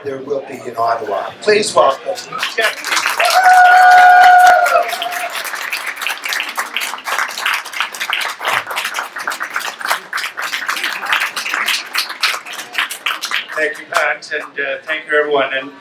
there will be in Ottawa. Please welcome Jeff. Thank you, Pat, and thank you, everyone. And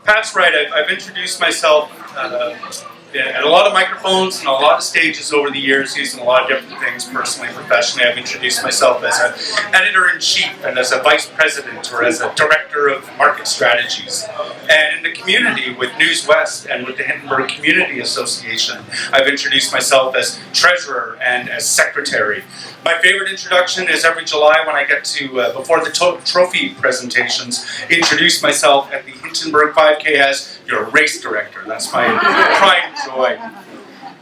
Pat's right. I've introduced myself at a lot of microphones and a lot of stages over the years, using a lot of different things, personally and professionally. I've introduced myself as an editor-in-chief and as a vice president or as a director of market strategies. And in the community with News West and with the Hintonburg Community Association, I've introduced myself as treasurer and as secretary. My favorite introduction is every July when I get to, before the trophy presentations, introduce myself at the Hintonburg 5K as your race director. That's my pride and joy.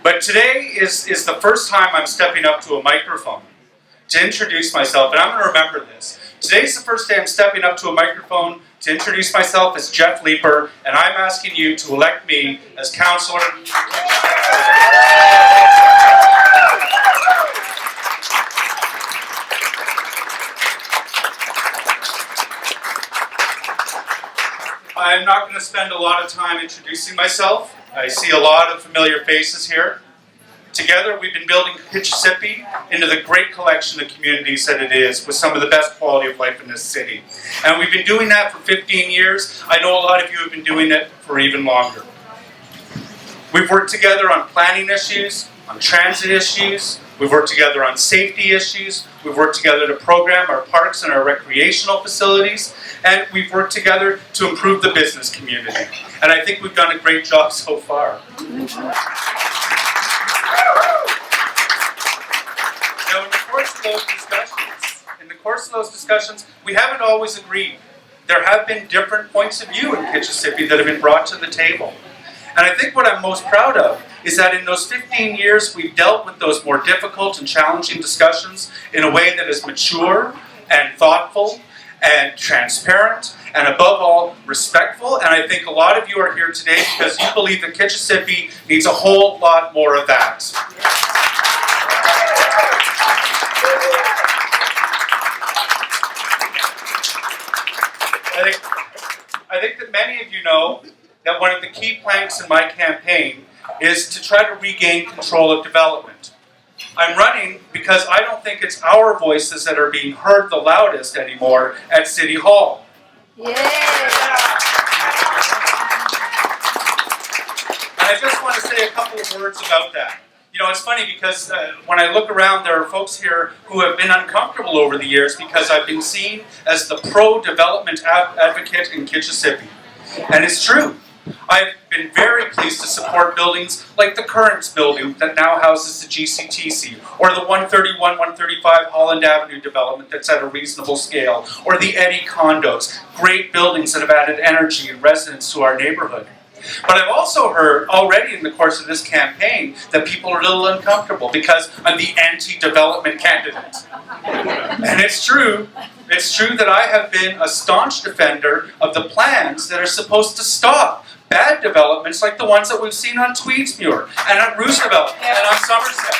But today is the first time I'm stepping up to a microphone to introduce myself, and I'm going to remember this. Today's the first day I'm stepping up to a microphone to introduce myself as Jeff Leiper, and I'm asking you to elect me as councillor. I'm not going to spend a lot of time introducing myself. I see a lot of familiar faces here. Together, we've been building Kitchissippi into the great collection of communities that it is, with some of the best quality of life in this city. And we've been doing that for 15 years. I know a lot of you have been doing it for even longer. We've worked together on planning issues, on transit issues. We've worked together on safety issues. We've worked together to program our parks and our recreational facilities. And we've worked together to improve the business community. And I think we've done a great job so far. Now, in the course of those discussions, we haven't always agreed. There have been different points of view in Kitchissippi that have been brought to the table. And I think what I'm most proud of is that in those 15 years, we've dealt with those more difficult and challenging discussions in a way that is mature and thoughtful and transparent, and above all, respectful. And I think a lot of you are here today because you believe that Kitchissippi needs a whole lot more of that. I think that many of you know that one of the key planks in my campaign is to try to regain control of development. I'm running because I don't think it's our voices that are being heard the loudest anymore at City Hall. Yeah. And I just want to say a couple of words about that. You know, it's funny because when I look around, there are folks here who have been uncomfortable over the years because I've been seen as the pro-development advocate in Kitchissippi. And it's true. I've been very pleased to support buildings like the Currents building that now houses the GCTC, or the 131, 135 Holland Avenue development that's at a reasonable scale, or the Eddy condos, great buildings that have added energy and residence to our neighbourhood. But I've also heard already in the course of this campaign that people are a little uncomfortable because I'm the anti-development candidate. And it's true that I have been a staunch defender of the plans that are supposed to stop bad developments like the ones that we've seen on Tweedsmuir and at Roosevelt and on Somerset.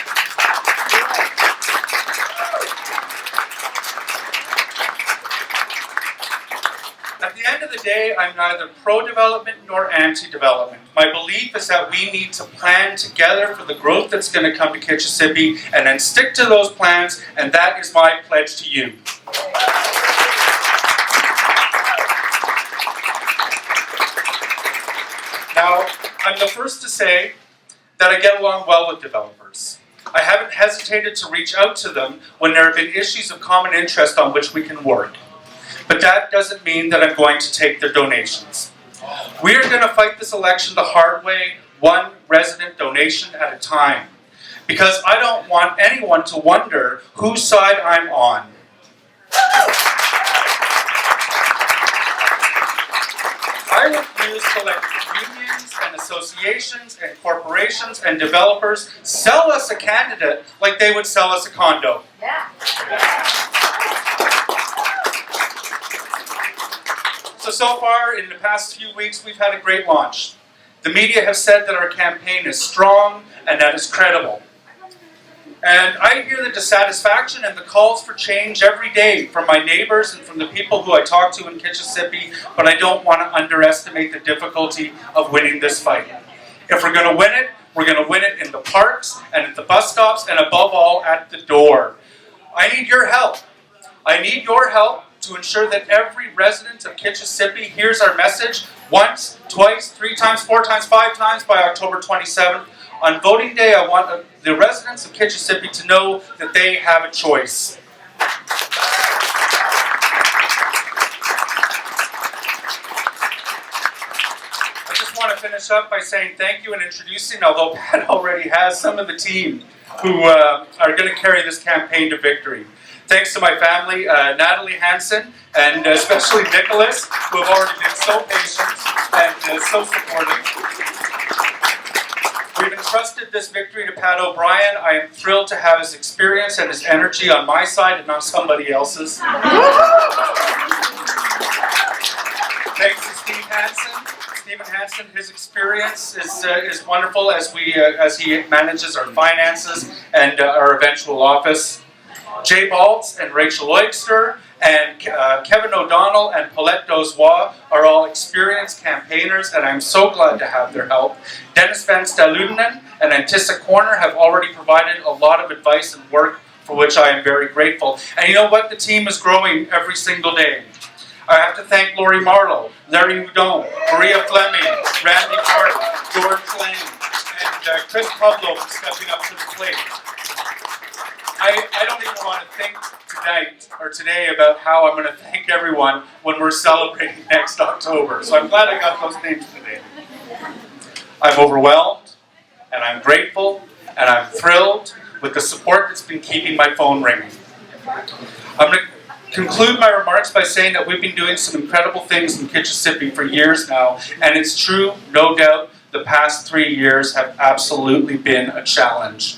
At the end of the day, I'm neither pro-development nor anti-development. My belief is that we need to plan together for the growth that's going to come to Kitchissippi and then stick to those plans, and that is my pledge to you. Now, I'm the first to say that I get along well with developers. I haven't hesitated to reach out to them when there have been issues of common interest on which we can work. But that doesn't mean that I'm going to take their donations. We are going to fight this election the hard way, one resident donation at a time. Because I don't want anyone to wonder whose side I'm on. I refuse to let unions and associations and corporations and developers sell us a candidate like they would sell us a condo. Yeah. So far, in the past few weeks, we've had a great launch. The media have said that our campaign is strong and that it's credible. And I hear the dissatisfaction and the calls for change every day from my neighbors and from the people who I talk to in Kitchissippi, but I don't want to underestimate the difficulty of winning this fight. If we're going to win it, we're going to win it in the parks and at the bus stops and above all at the door. I need your help. I need your help to ensure that every resident of Kitchissippi hears our message once, twice, 3 times, 4 times, 5 times by October 27th. On voting day, I want the residents of Kitchissippi to know that they have a choice. I just want to finish up by saying thank you and introducing, although Pat already has, some of the team who are going to carry this campaign to victory. Thanks to my family, Natalie Hansen, and especially Nicholas, who have already been so patient and so supportive. We've entrusted this victory to Pat O'Brien. I am thrilled to have his experience and his energy on my side and not somebody else's. Thanks to Steve Hansen. Stephen Hansen, his experience is wonderful as he manages our finances and our eventual office. Jay Baltz and Rachel Oyster and Kevin O'Donnell and Paulette Dozois are all experienced campaigners, and I'm so glad to have their help. Dennis Van Staludenen and Antissa Corner have already provided a lot of advice and work for which I am very grateful. And you know what? The team is growing every single day. I have to thank Lori Marlowe, Larry Houdon, Maria Fleming, Randy Clark, George Lane, and Chris Pablo for stepping up to the plate. I don't even want to think tonight or today about how I'm going to thank everyone when we're celebrating next October. So I'm glad I got those names today. I'm overwhelmed, and I'm grateful, and I'm thrilled with the support that's been keeping my phone ringing. I'm going to conclude my remarks by saying that we've been doing some incredible things in Kitchissippi for years now, and it's true, no doubt, the past 3 years have absolutely been a challenge.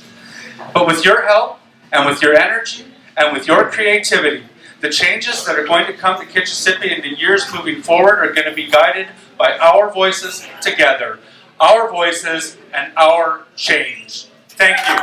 But with your help, and with your energy, and with your creativity, the changes that are going to come to Kitchissippi in the years moving forward are going to be guided by our voices together. Our voices and our change. Thank you.